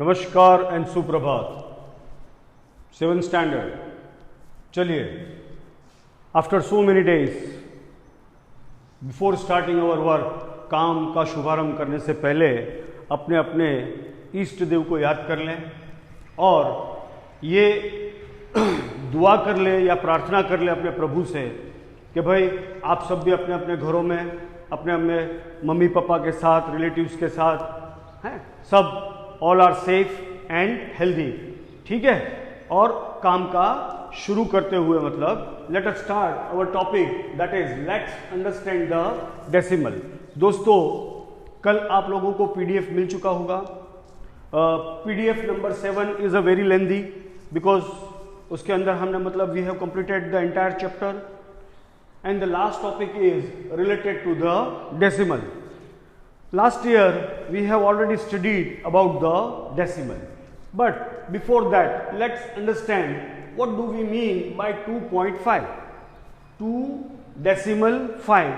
नमस्कार एंड सुप्रभात। 7th standard. चलिए, after so many days, before starting our work, काम का शुभारंभ करने से पहले अपने अपने इष्ट देव को याद कर लें और ये दुआ कर ले या प्रार्थना कर ले अपने प्रभु से कि भाई आप सब भी अपने अपने घरों में अपने अपने मम्मी पापा के साथ, रिलेटिव्स के साथ हैं, सब all are safe and healthy. ठीक है, और काम का शुरू करते हुए मतलब let us start our topic, that is let's understand the decimal. दोस्तों, कल आप लोगों को पीडीएफ मिल चुका होगा। PDF number 7 is a very lengthy because उसके अंदर हमने मतलब we have completed the entire chapter and the last topic is related to the decimal. Last year we have already studied about the decimal, but before that let's understand what do we mean by 2.5. 2 decimal 5.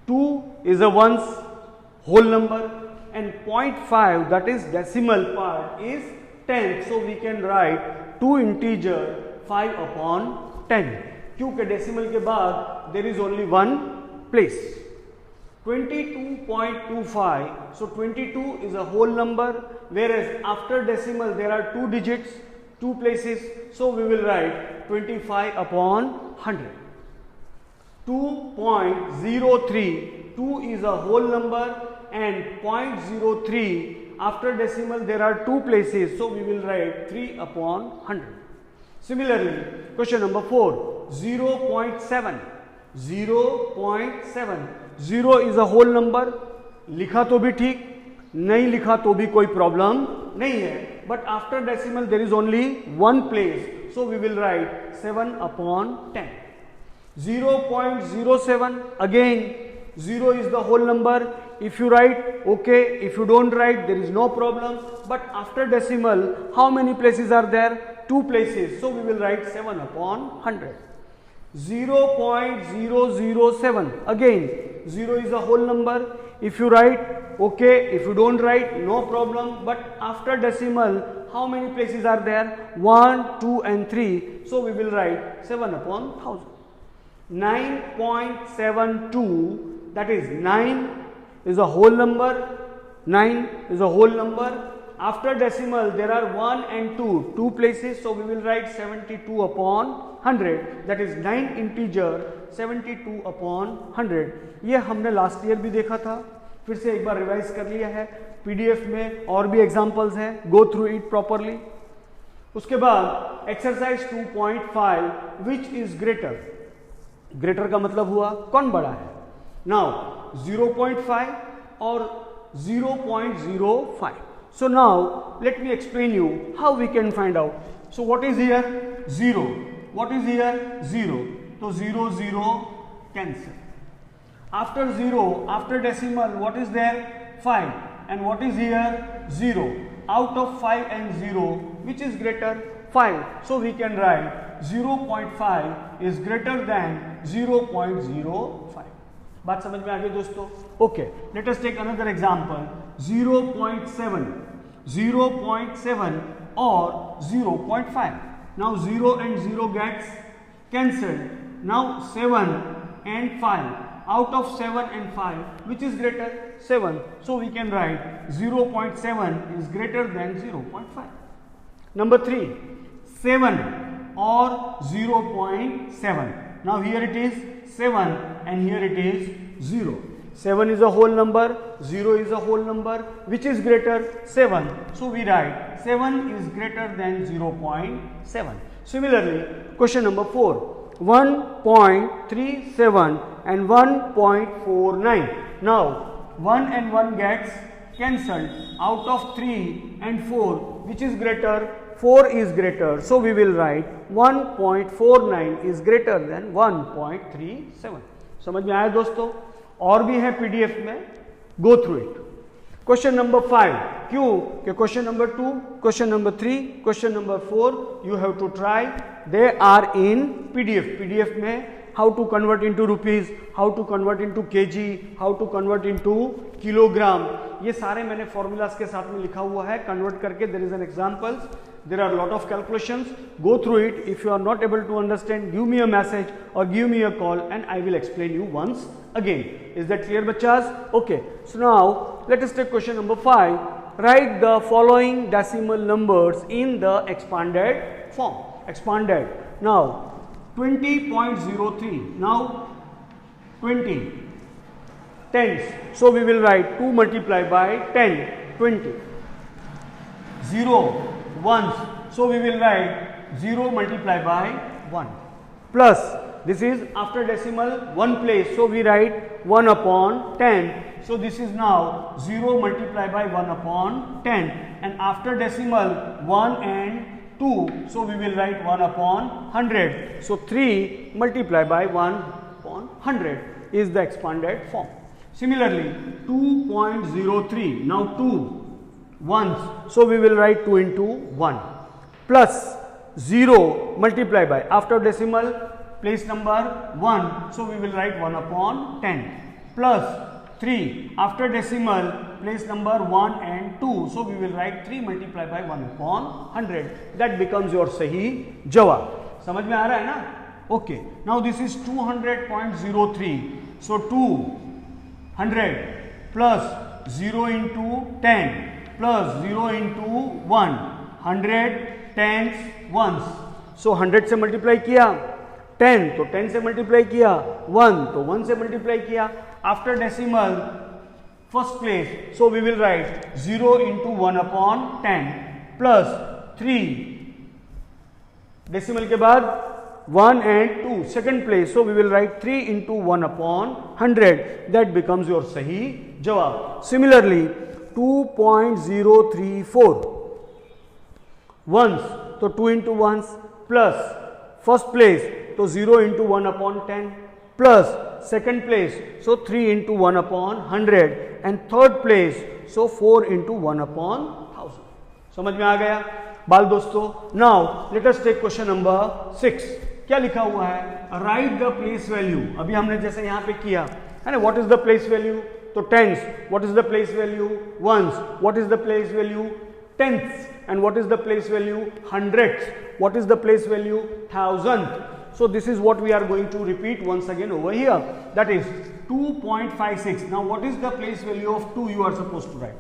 2 is a ones whole number and 0.5, that is decimal part, is 10. So we can write 2 integer 5 upon 10 क्योंकि decimal के बाद there is only one place. 22.25. So 22 is a whole number, whereas after decimal there are 2 digits, 2 places. So we will write 25 upon 100. 2.03. 2 is a whole number and 0.03 after decimal there are 2 places. So we will write 3 upon 100. Similarly, question number 4. 0.7. 0.7. 0 is a whole number. लिखा तो भी ठीक, नहीं लिखा तो भी कोई problem नहीं है, but after decimal there is only one place, so we will write 7 upon 10. 0.07, again 0 is the whole number. If you write, okay. If you don't write, there is no problem. But after decimal, how many places are there? 2 places. So we will write 7 upon 100. 0.007, again 0 is a whole number. If you write, okay. If you don't write, no problem. But after decimal, how many places are there? 1, 2 and 3. So we will write 7 upon 1000. 9.72, that is 9 is a whole number. 9 is a whole number. After decimal there are 1 and 2, 2 places. So we will write 72 upon 100, that is 9 integer 72 upon 100. ये हमने last year भी देखा था, फिर से एक बार revise कर लिया है। पीडीएफ में और भी एग्जांपल्स हैं, गो थ्रू इट प्रॉपरली। उसके बाद exercise 2.5, which is greater. Greater का मतलब हुआ कौन बड़ा है। नाउ 0.5 और 0.05. So now let me explain you how we can find out. So what is here? 0. What is here? 0. So 0, 0 cancel. After 0, after decimal, what is there? 5. And what is here? 0. Out of 5 and 0, which is greater? 5. So we can write 0.5 is greater than 0.05. बात समझ में आ गई दोस्तों? Okay, let us take another example. 0.7. 0.7 or 0.5. Now 0 and 0 gets cancelled. Now 7 and 5. Out of 7 and 5, which is greater? 7. So we can write 0.7 is greater than 0.5. Number 3, 7 or 0.7. Now here it is 7 and here it is 0. 7 is a whole number, 0 is a whole number, which is greater? 7. So we write 7 is greater than 0.7. Similarly, question number 4, 1.37 and 1.49. Now 1 and 1 gets cancelled. Out of 3 and 4, which is greater? 4 is greater. So we will write 1.49 is greater than 1.37. समझ में आया दोस्तों? और भी है PDF में, go through it. Question number 5, क्यों कि question number 2, question number 3, question number 4 you have to try, they are in PDF. PDF में how to convert into rupees, how to convert into kg, how to convert into kilogram. ये सारे मैंने formulas के साथ में लिखा हुआ है, convert करके there is an examples. There are a lot of calculations. Go through it. If you are not able to understand, give me a message or give me a call and I will explain you once again. Is that clear, bachas? Okay. So now let us take question number 5. Write the following decimal numbers in the expanded form. Expanded. Now 20.03. Now 20. Tens. So we will write 2 multiplied by 10. 20. 0. Ones, so we will write 0 multiplied by 1 plus this is after decimal 1 place, so we write 1 upon 10. So this is now 0 multiplied by 1 upon 10, and after decimal 1 and 2, so we will write 1 upon 100. So 3 multiplied by 1 upon 100 is the expanded form. Similarly 2.03, now 2 ones, so we will write 2 into 1 plus 0 multiplied by after decimal place number 1, so we will write 1 upon 10 plus 3 after decimal place number 1 and 2, so we will write 3 multiplied by 1 upon 100. That becomes your सही जवाब. समझ में आ रहा है ना? Okay. Now this is 200.03. So 200 plus 0 into 10. Plus 0 into 1, 100 tens ones. So 100 से multiply किया, 10 तो 10 से मल्टीप्लाई किया, 1 तो 1 से मल्टीप्लाई किया. After decimal first place, so we will write 0 into 1 upon 10 plus 3 decimal के बाद 1 and 2 second place, so we will write 3 into 1 upon 100. That becomes your सही जवाब. Similarly 2.034 ones, तो 2 into ones plus first place, तो 0 into 1 upon 10 plus second place, so 3 into 1 upon 100 and third place, so 4 into 1 upon 1000. समझ में आ गया बाल दोस्तों? Now let us take question number 6. क्या लिखा हुआ है? Write the place value. अभी हमने जैसे यहाँ पे किया है ना, what is the place value? तो tens, what is the place value? Ones, what is the place value? Tenths, and what is the place value? Hundredths, what is the place value? Thousandth. So this is what we are going to repeat once again over here. That is 2.56. Now what is the place value of 2 you are supposed to write?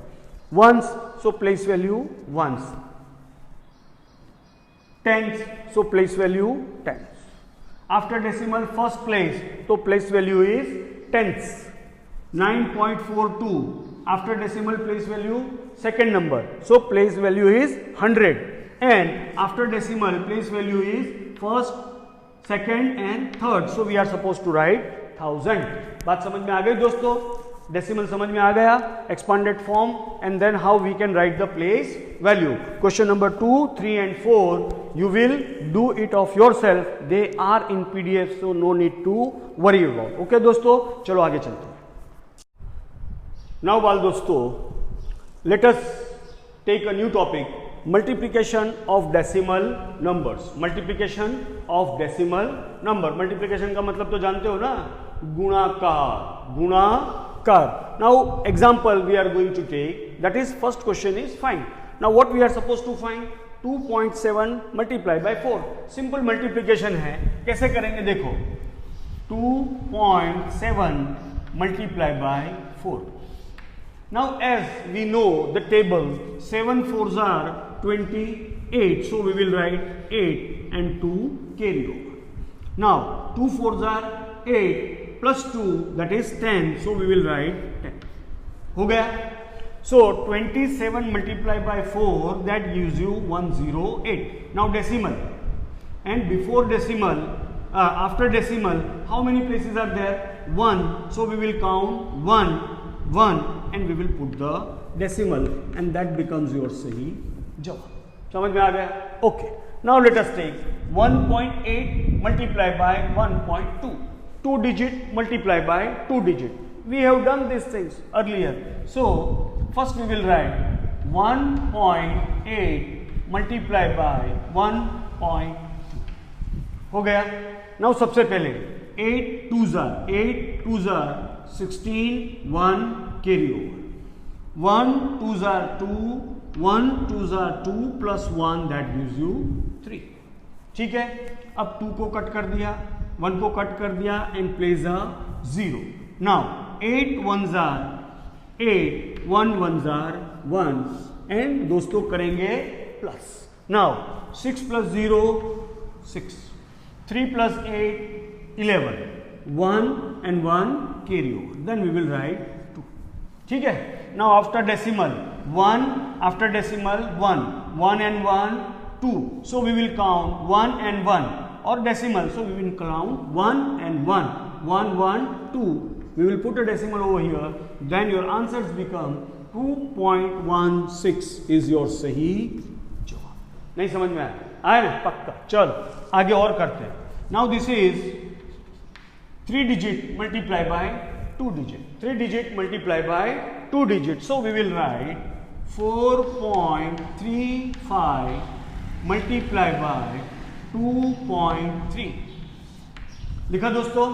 Ones, so place value ones. Tens, so place value tens. After decimal first place, so place value is tenths. 9.42 after decimal place value second number, so place value is 100, and after decimal place value is first, second and third, so we are supposed to write 1000. बात समझ में आ गई दोस्तों? Decimal समझ में आ गया, expanded form, and then how we can write the place value. Question number 2, 3 and 4 you will do it of yourself. They are in PDF, so no need to worry about. Okay दोस्तों, चलो आगे चलते हैं. Now बाल दोस्तों, let us take a new topic, multiplication of decimal numbers. Multiplication of decimal number. Multiplication का मतलब तो जानते हो ना, गुणाकार, गुणाकार. Now example we are going to take, that is first question is find. Now what we are supposed to find? 2.7 multiplied by 4. Simple multiplication है, कैसे करेंगे देखो. 2.7 multiplied by 4. Now as we know the table, 7 4s are 28, so we will write 8 and 2 carry over. Now 2 4s are 8 plus 2, that is 10, so we will write 10. हो गया? So 27 multiplied by 4, that gives you 108. Now decimal, and before decimal, after decimal, how many places are there? 1, so we will count 1 and we will put the decimal, and that becomes your सही जवाब. समझ में आ गया? Okay. Now let us take 1.8 multiplied by 1.2. 2 digit multiplied by 2 digit. We have done these things earlier. So first we will write 1.8 multiplied by 1.2. हो गया? Now सबसे पहले 8 twos are 16, 1 carry over. 1 twos are 2, 1 twos are 2 plus 1 that gives you 3. ठीक है, अब 2 को cut कर दिया, 1 को कट कर दिया and place a 0. Now 8 ones are 8, 1 ones are 1 and दोस्तों करेंगे plus. Now 6 plus 0 6, 3 plus 8 11, 1 and 1 carry over. Then we will write 2. ठीक है. Now after decimal 1, after decimal 1, 1 and 1 2. So we will count 1 and 1 or decimal. So we will count 1 and 1, 1 1 2. We will put a decimal over here. Then your answers become 2.16 is your सही जवाब. नहीं समझ में आया ना? पक्का. चलो आगे और करते हैं. Now this is 3 digit multiply by 2 digit. 3 digit multiply by 2 digit. So we will write 4.35 multiply by 2.3. लिखा दोस्तों?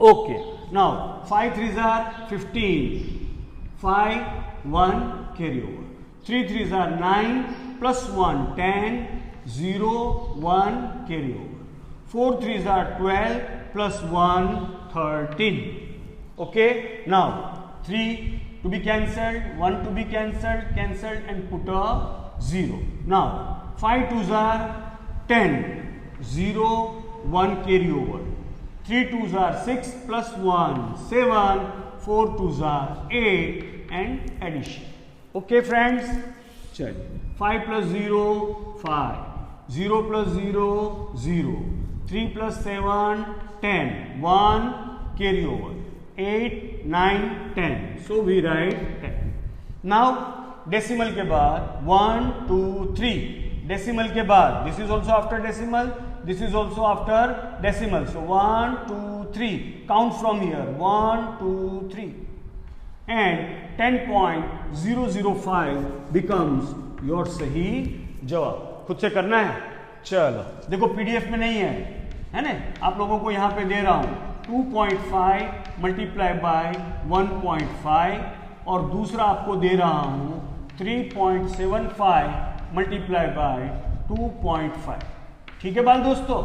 Okay. Now 5 threes are 15. 5 1 carry over. 3 threes are 9 plus 1 10 0 1 carry over. 4 threes are 12 plus 1 13. Okay. Now 3 to be cancelled, 1 to be cancelled and put a 0. Now 5 twos are 10, 0 1 carry over. 3 twos are 6 plus 1 7, 4 twos are 8 and addition. Okay friends, चलिए 5 plus 0 5, 0 plus 0 0, 3 plus 7 10, 1 carry over, 8 9 10. So we write 10. Now decimal के बाद 1 2 3. Decimal के बाद this is also after decimal, this is also after decimal. So 1 2 3. Count from here 1 2 3 and 10.005 becomes your सही जवाब. खुद से करना है. चलो देखो पीडीएफ में नहीं है ना, आप लोगों को यहाँ पे दे रहा हूँ 2.5 मल्टीप्लाई बाय 1.5 और दूसरा आपको दे रहा हूँ 3.75 मल्टीप्लाई बाय 2.5. ठीक है बाल दोस्तों.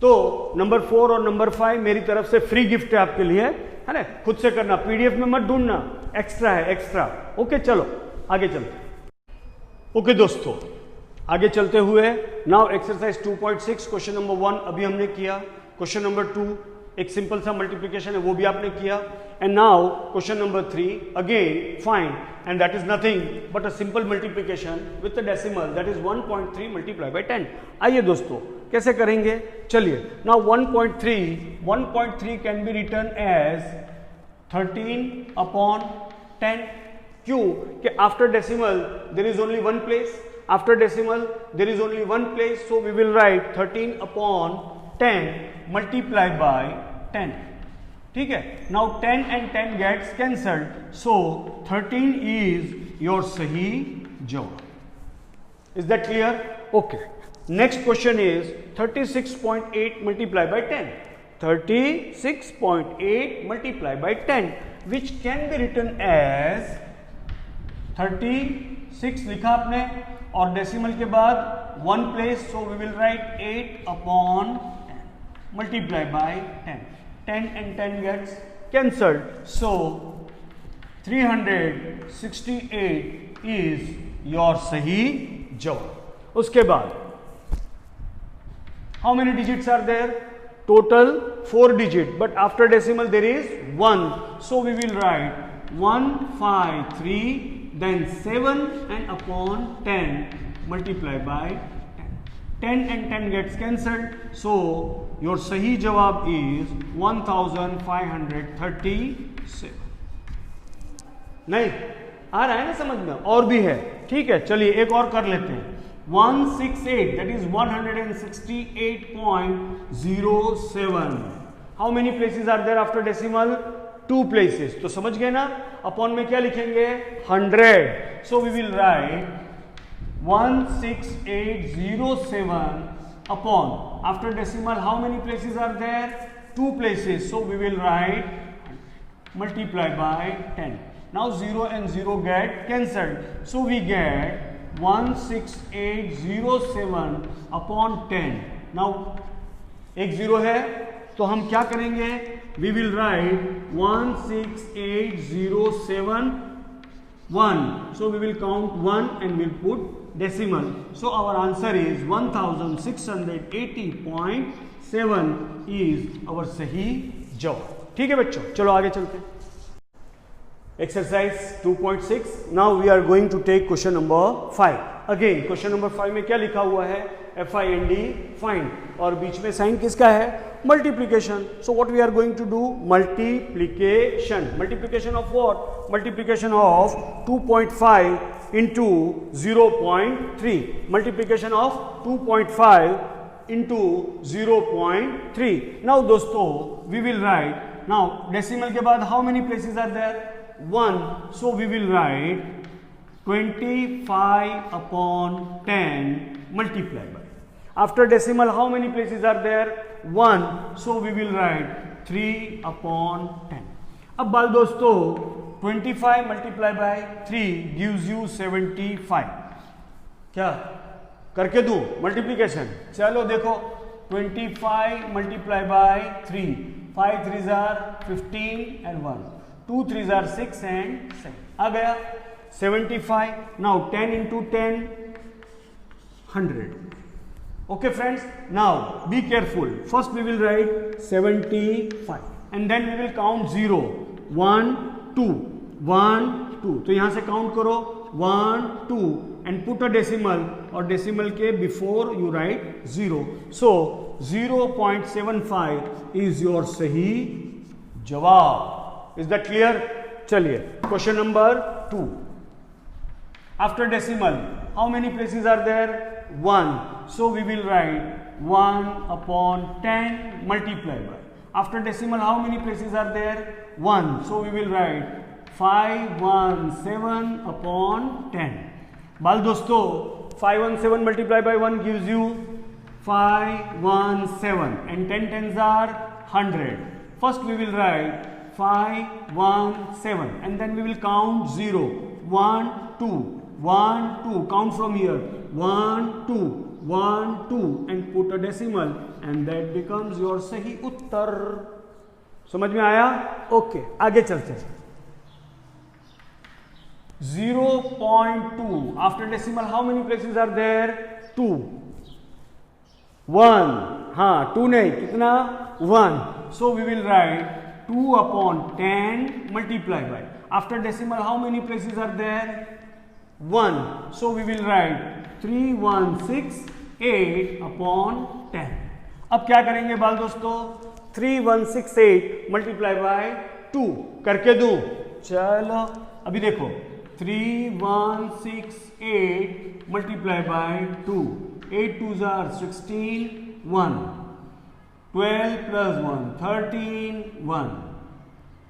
तो नंबर 4 और नंबर 5 मेरी तरफ से फ्री गिफ्ट है आपके लिए, है ना. खुद से करना, पीडीएफ में मत ढूंढना, एक्स्ट्रा है एक्स्ट्रा. ओके चलो आगे चलते. ओके दोस्तों आगे चलते हुए नाउ एक्सरसाइज 2.6 क्वेश्चन नंबर 1 अभी हमने किया. क्वेश्चन नंबर 2 एक सिंपल सा मल्टीप्लिकेशन है वो भी आपने किया. And now question number 3 again find and that is nothing but a simple multiplication with the decimal that is 1.3 multiply by 10. आइए दोस्तों कैसे करेंगे. चलिए now 1.3 can be written as 13 upon 10. क्यों कि after decimal there is only one place. After decimal there is only one place, so we will write 13 upon 10 multiplied by 10. ठीक है. Now 10 and 10 gets cancelled, so 13 is your सही जवाब. Is that clear? Okay. Next question is 36.8 multiplied by 10. 36.8 multiplied by 10, which can be written as 36 लिखा आपने और decimal के बाद one place, so we will write 8 upon 10 multiply by 10. 10 and 10 gets cancelled, so 368 is your सही जवाब. उसके बाद how many digits are there? Total 4 digit, but after decimal there is 1, so we will write 153 then 7 and upon 10 multiply by 10. 10 and 10 gets cancelled, so your सही जवाब is 1537. नहीं आ रहा है ना समझ में? और भी है. ठीक है चलिए एक और कर लेते हैं. 168 that is 168.07. how many places are there after decimal? 2 places. तो समझ गए ना. अपॉन में क्या लिखेंगे? 100. so we will write 16807 upon after decimal how many places are there? 2 places, so we will write multiply by 10. Now 0 and 0 get cancelled, so we get 16807 upon 10. Now एक 0 है तो हम क्या करेंगे, we will write 16807 so we will count 1 and we'll put decimal, so our answer is 1680.7 is our सही जवाब. ठीक है बच्चों, चलो आगे चलते हैं. Exercise 2.6. Now we are going to take question number 5. Again question number 5 में क्या लिखा हुआ है, FIND find, और बीच में साइन किसका है, multiplication. So what we are going to do, multiplication. Multiplication of what? Multiplication of 2.5 into 0.3. Multiplication of 2.5 into 0.3. Now दोस्तों we will write, now decimal के बाद how many places are there? 1. So we will write 25 upon 10 multiplied by. After decimal how many places are there? 1. So we will write 3 upon 10. अब बाल दोस्तों 25 multiplied by 3 gives you 75. क्या करके दूं multiplication? चलो देखो 25 multiplied by 3, 5 3s are 15 and 1, 2 3s are 6 and 7. आ गया 75. Now 10 into 10 100. Okay friends, now be careful. First we will write 75 and then we will count 0, 1 2 1 2. तो यहाँ से काउंट करो 1 2 and put a decimal, और decimal के before you write 0. So 0.75 is your सही जवाब. Is that clear? चलिए question number 2. After decimal how many places are there? 1. So we will write 1 upon 10 multiplied by. After decimal how many places are there? 1. So we will write 517 upon 10. बाल दोस्तों 517 multiplied by 1 gives you 517 and 10 tens are 100. First we will write 517 and then we will count 0, 1 2 1 2, count from here 1 2 1 2 and put a decimal and that becomes your सही उत्तर. समझ में आया? Okay आगे चलते हैं. 0.2 after decimal how many places are there? 2. 1. हाँ 2 नहीं, कितना? 1. So we will write 2 upon 10 multiplied by. After decimal how many places are there? 1. So we will write 3168 upon 10. अब क्या करेंगे बाल दोस्तों? 3168 multiply by 2 करके दूं. चलो अभी देखो 3168 multiply by 2. 8 2s are 16, 1. 12 plus 1 13, 1.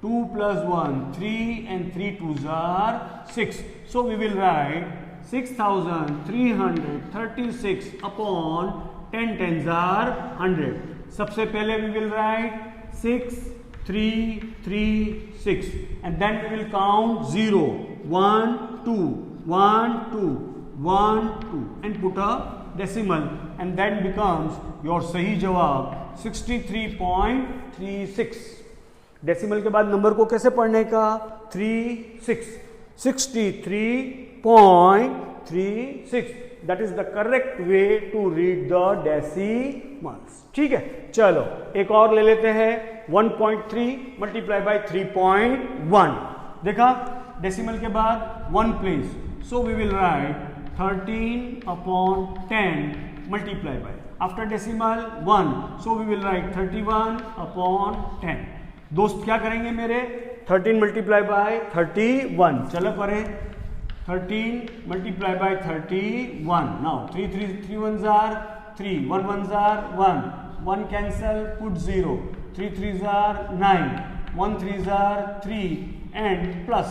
2 plus 1 3 and 3 2s are 6. So we will write 6336 upon 10 tens are 100. सबसे पहले we will write 6 3 3 6 and then we will count 0 1 2 1 2 1 2 and put a decimal and that becomes your सही जवाब 63.36. Decimal के बाद number को कैसे पढ़ने का? 63.36. That is the correct way to read the decimals. ठीक है चलो एक और ले लेते हैं 1.3 मल्टीप्लाई बाय 3.1. देखा डेसिमल के बाद 1 place, so we will write 13 upon 10 multiply by. After decimal 1, so we will write 31 upon 10. दोस्त क्या करेंगे मेरे? 13 मल्टीप्लाई बाय 31. चलो करें 13 multiply by 31. Now 3 1s are 3, 1 1s are 1, 1 cancel, put 0, 3 3s are 9, 1 3s are 3 and plus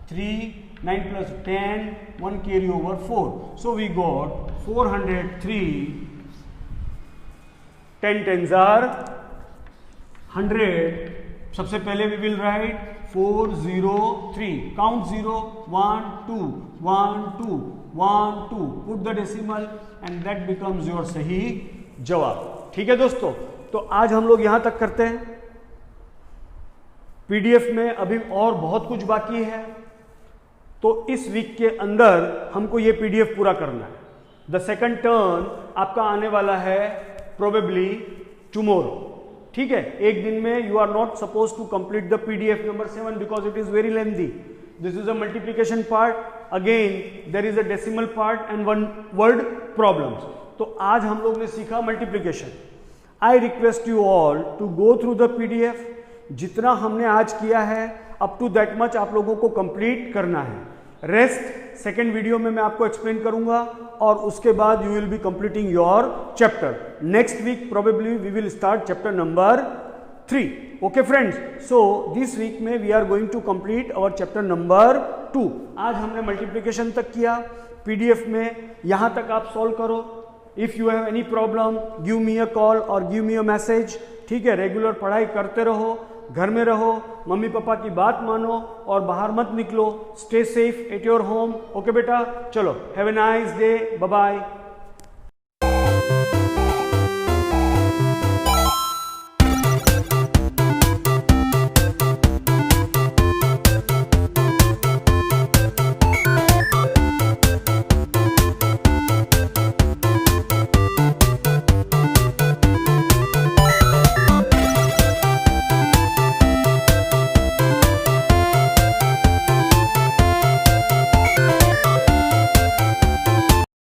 3, 9 plus 10, 1 carry over 4. So we got 403. 10 tens are 100, सबसे पहले we will write 403, count 0, 1 2 1 2 1 2, put the decimal and that becomes your सही जवाब। ठीक है दोस्तों, तो आज हम लोग यहां तक करते हैं। पीडीएफ में अभी और बहुत कुछ बाकी है, तो इस वीक के अंदर हमको ये पीडीएफ पूरा करना है। द सेकंड टर्न आपका आने वाला है प्रोबेबली टुमारो। ठीक है, एक दिन में you are not suppose to complete the PDF number 7 because it is very lengthy. This is a multiplication part, again there is a decimal part and one word problems. तो आज हम लोग ने सीखा multiplication. I request you all to go through the PDF. जितना हमने आज किया है अप टू दैट मच आप लोगों को कंप्लीट करना है। रेस्ट सेकेंड वीडियो में मैं आपको एक्सप्लेन करूंगा और उसके बाद you will be completing your chapter. Next week probably we will start chapter number 3। Okay friends, so this week में we are going to complete our chapter number 2। आज हमने मल्टीप्लिकेशन तक किया। पीडीएफ में यहां तक आप सॉल्व करो। If you have any problem give me a call और गिव मी अ मैसेज। ठीक है, रेगुलर पढ़ाई करते रहो, घर में रहो, मम्मी पापा की बात मानो और बाहर मत निकलो। Stay safe at your home. Okay बेटा, चलो, have a nice day, bye bye.